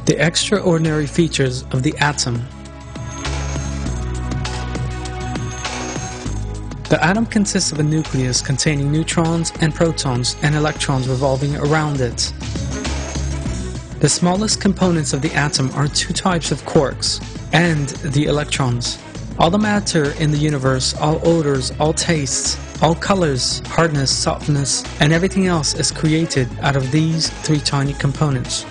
The extraordinary features of the atom. The atom consists of a nucleus containing neutrons and protons and electrons revolving around it. The smallest components of the atom are two types of quarks and the electrons. All the matter in the universe, all odors, all tastes, all colors, hardness, softness, and everything else is created out of these three tiny components.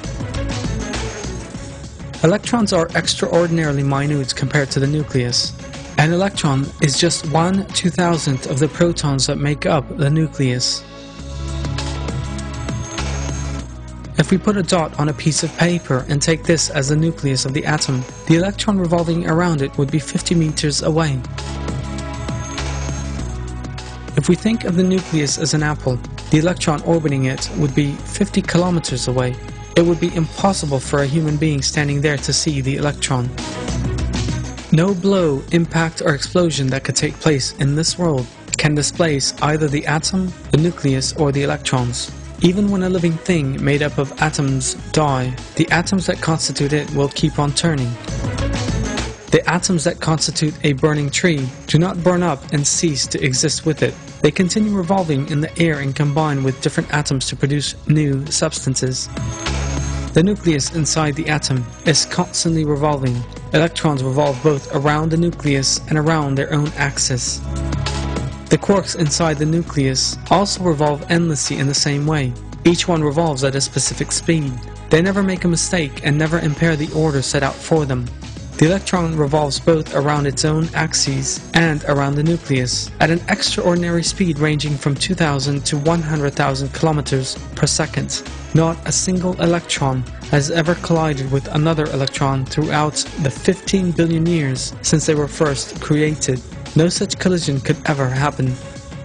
Electrons are extraordinarily minute compared to the nucleus. An electron is just 1/2000th of the protons that make up the nucleus. If we put a dot on a piece of paper and take this as the nucleus of the atom, the electron revolving around it would be 50 meters away. If we think of the nucleus as an apple, the electron orbiting it would be 50 kilometers away. It would be impossible for a human being standing there to see the electron. No blow, impact, or explosion that could take place in this world can displace either the atom, the nucleus, or the electrons. Even when a living thing made up of atoms die, the atoms that constitute it will keep on turning. The atoms that constitute a burning tree do not burn up and cease to exist with it. They continue revolving in the air and combine with different atoms to produce new substances. The nucleus inside the atom is constantly revolving. Electrons revolve both around the nucleus and around their own axis. The quarks inside the nucleus also revolve endlessly in the same way. Each one revolves at a specific speed. They never make a mistake and never impair the order set out for them. The electron revolves both around its own axes and around the nucleus at an extraordinary speed ranging from 2,000 to 100,000 kilometers per second. Not a single electron has ever collided with another electron throughout the 15 billion years since they were first created. No such collision could ever happen.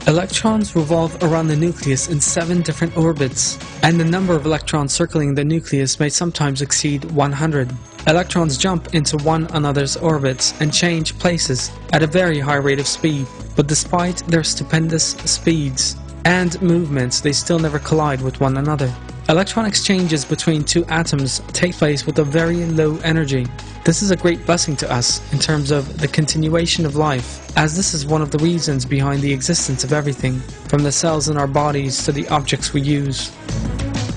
Electrons revolve around the nucleus in 7 different orbits, and the number of electrons circling the nucleus may sometimes exceed 100. Electrons jump into one another's orbits and change places at a very high rate of speed, but despite their stupendous speeds and movements, they still never collide with one another. Electron exchanges between two atoms take place with a very low energy. This is a great blessing to us in terms of the continuation of life, as this is one of the reasons behind the existence of everything, from the cells in our bodies to the objects we use,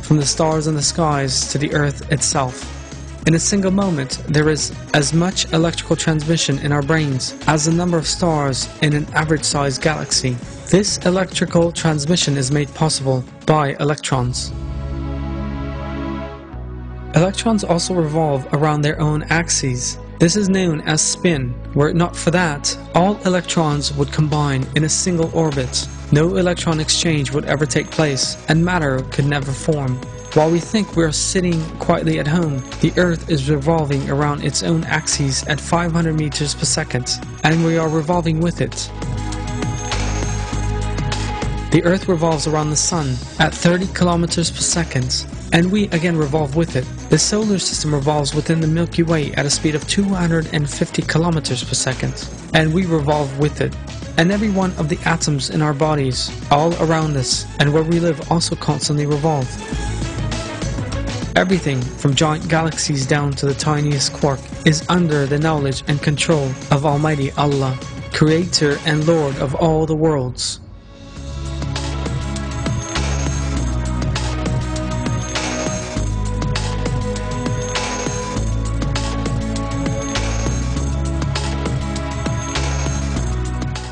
from the stars in the skies to the earth itself. In a single moment, there is as much electrical transmission in our brains as the number of stars in an average-sized galaxy. This electrical transmission is made possible by electrons. Electrons also revolve around their own axes. This is known as spin. Were it not for that, all electrons would combine in a single orbit. No electron exchange would ever take place, and matter could never form. While we think we are sitting quietly at home, the Earth is revolving around its own axis at 500 meters per second, and we are revolving with it. The Earth revolves around the Sun at 30 kilometers per second, and we again revolve with it. The solar system revolves within the Milky Way at a speed of 250 kilometers per second, and we revolve with it. And every one of the atoms in our bodies, all around us, and where we live also constantly revolve. Everything, from giant galaxies down to the tiniest quark, is under the knowledge and control of Almighty Allah, Creator and Lord of all the worlds.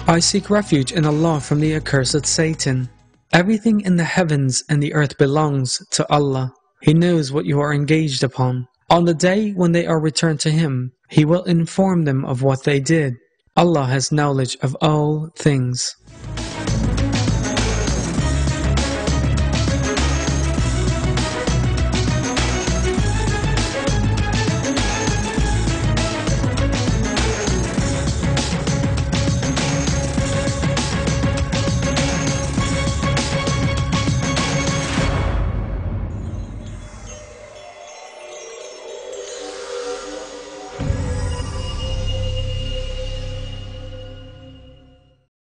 I seek refuge in Allah from the accursed Satan. Everything in the heavens and the earth belongs to Allah. He knows what you are engaged upon. On the day when they are returned to Him, He will inform them of what they did. Allah has knowledge of all things.